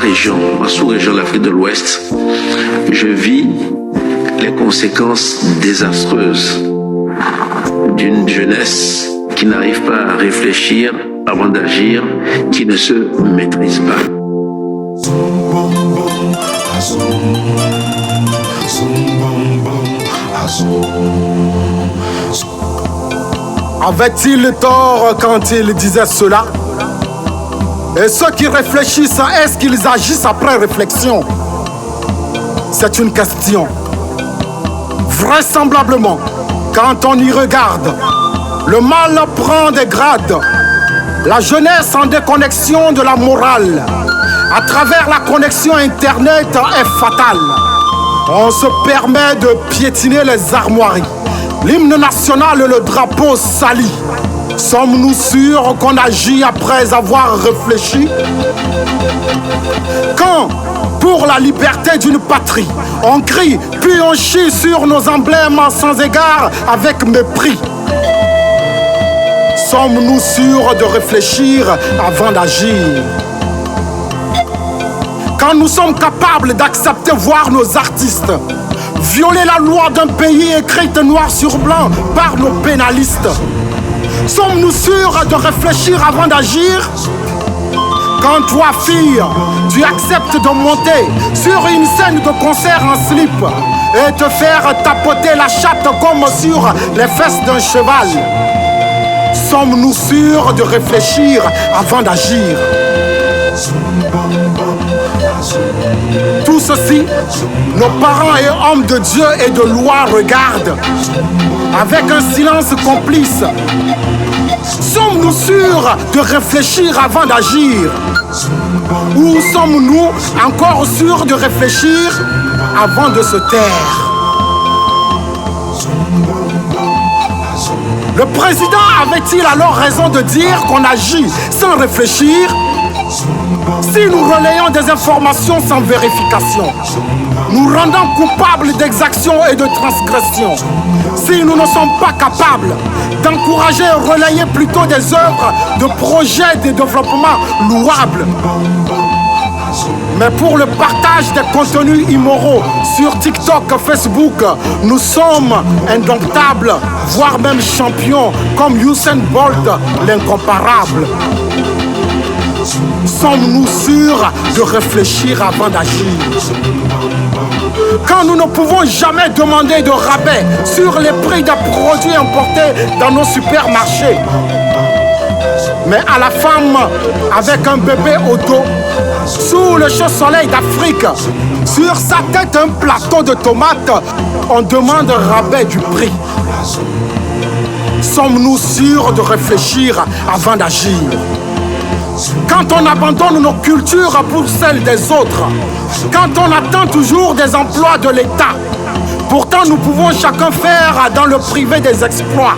région, ma sous-région de l'Afrique de l'Ouest, je vis les conséquences désastreuses d'une jeunesse qui n'arrive pas à réfléchir avant d'agir, qui ne se maîtrise pas. Avait-il tort quand il disait cela? Et ceux qui réfléchissent, est-ce qu'ils agissent après réflexion? C'est une question. Vraisemblablement, quand on y regarde, le mal prend des grades. La jeunesse en déconnexion de la morale, à travers la connexion Internet, est fatale. On se permet de piétiner les armoiries. L'hymne national et le drapeau sali. Sommes-nous sûrs qu'on agit après avoir réfléchi? Quand, pour la liberté d'une patrie, on crie puis on chie sur nos emblèmes sans égard avec mépris, sommes-nous sûrs de réfléchir avant d'agir? Quand nous sommes capables d'accepter voir nos artistes violer la loi d'un pays écrite noir sur blanc par nos pénalistes, sommes-nous sûrs de réfléchir avant d'agir? Quand toi, fille, tu acceptes de monter sur une scène de concert en slip et te faire tapoter la chatte comme sur les fesses d'un cheval, sommes-nous sûrs de réfléchir avant d'agir? Tout ceci, nos parents et hommes de Dieu et de loi regardent avec un silence complice. Sommes-nous sûrs de réfléchir avant d'agir? Ou sommes-nous encore sûrs de réfléchir avant de se taire? Le président avait-il alors raison de dire qu'on agit sans réfléchir? Si nous relayons des informations sans vérification, nous rendant coupables d'exactions et de transgressions, si nous ne sommes pas capables d'encourager et relayer plutôt des œuvres de projets de développement louables, mais pour le partage des contenus immoraux sur TikTok, Facebook, nous sommes indomptables, voire même champions, comme Usain Bolt, l'incomparable. Sommes-nous sûrs de réfléchir avant d'agir? Quand nous ne pouvons jamais demander de rabais sur les prix des produits importés dans nos supermarchés, mais à la femme avec un bébé au dos, sous le chaud soleil d'Afrique, sur sa tête un plateau de tomates, on demande rabais du prix. Sommes-nous sûrs de réfléchir avant d'agir? Quand on abandonne nos cultures pour celles des autres, quand on attend toujours des emplois de l'État, pourtant nous pouvons chacun faire dans le privé des exploits.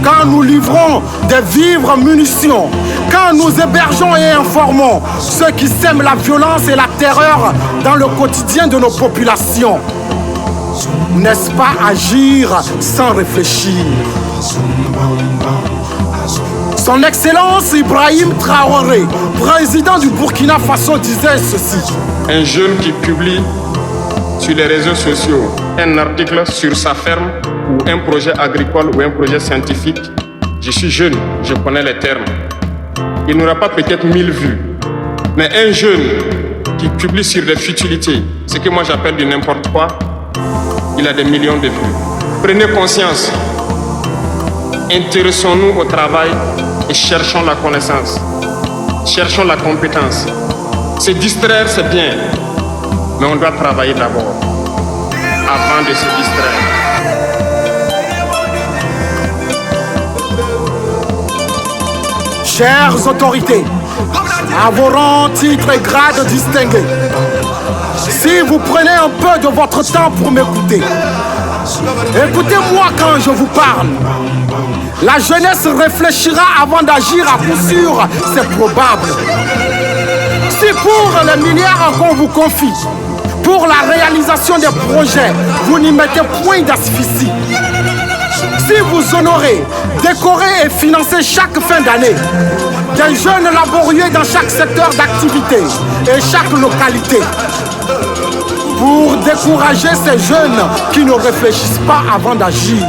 Quand nous livrons des vivres munitions, quand nous hébergeons et informons ceux qui sèment la violence et la terreur dans le quotidien de nos populations, n'est-ce pas agir sans réfléchir? Son Excellence Ibrahim Traoré, président du Burkina Faso, disait ceci. Un jeune qui publie sur les réseaux sociaux un article sur sa ferme ou un projet agricole ou un projet scientifique, je suis jeune, je connais les termes. Il n'aura pas peut-être 1000 vues, mais un jeune qui publie sur des futilités, ce que moi j'appelle du n'importe quoi, il a des millions de vues. Prenez conscience, intéressons-nous au travail et cherchons la connaissance, cherchons la compétence. Se distraire, c'est bien, mais on doit travailler d'abord, avant de se distraire. Chères autorités, à vos rangs, titres et grades distingués, si vous prenez un peu de votre temps pour m'écouter, écoutez-moi quand je vous parle. La jeunesse réfléchira avant d'agir, à coup sûr, c'est probable. Si pour les milliards qu'on vous confie, pour la réalisation des projets, vous n'y mettez point d'asphyxie, Si vous honorez, décorez et financez chaque fin d'année des jeunes laborieux dans chaque secteur d'activité et chaque localité, pour décourager ces jeunes qui ne réfléchissent pas avant d'agir.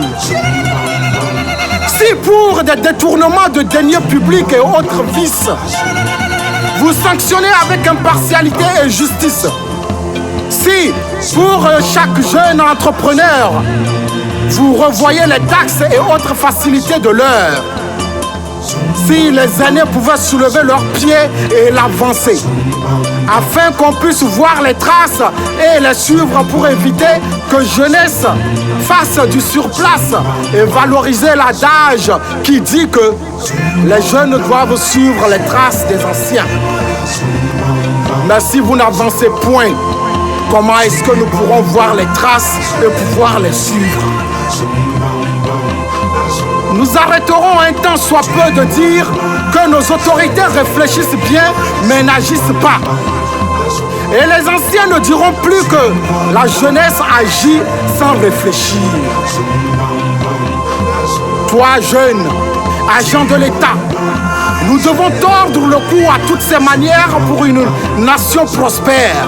Si pour des détournements de deniers publics et autres vices, vous sanctionnez avec impartialité et justice. Si pour chaque jeune entrepreneur, vous revoyez les taxes et autres facilités de l'heure. Si les aînés pouvaient soulever leurs pieds et l'avancer, afin qu'on puisse voir les traces et les suivre pour éviter que jeunesse fasse du surplace et valoriser l'adage qui dit que les jeunes doivent suivre les traces des anciens. Mais si vous n'avancez point, comment est-ce que nous pourrons voir les traces et pouvoir les suivre? Nous arrêterons un temps soit peu de dire que nos autorités réfléchissent bien mais n'agissent pas. Et les anciens ne diront plus que la jeunesse agit sans réfléchir. Toi, jeune, agent de l'État, nous devons tordre le cou à toutes ces manières pour une nation prospère.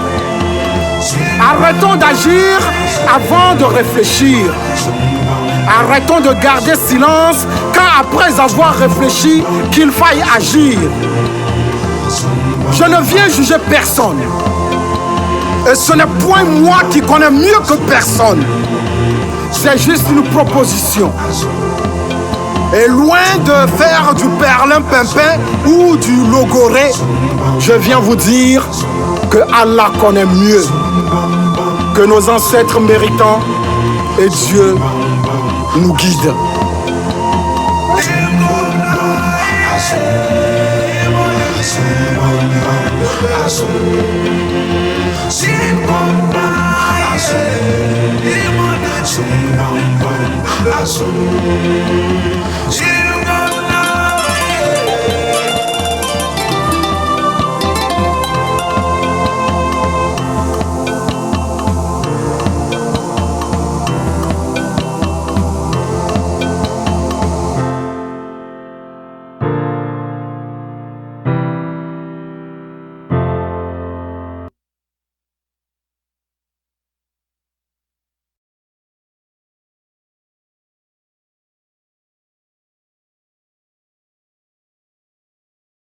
Arrêtons d'agir avant de réfléchir. Arrêtons de garder silence quand après avoir réfléchi qu'il faille agir. Je ne viens juger personne. Et ce n'est point moi qui connais mieux que personne. C'est juste une proposition. Et loin de faire du perlimpinpin ou du logoré, je viens vous dire que Allah connaît mieux, que nos ancêtres méritants et Dieu nous guide. Azul.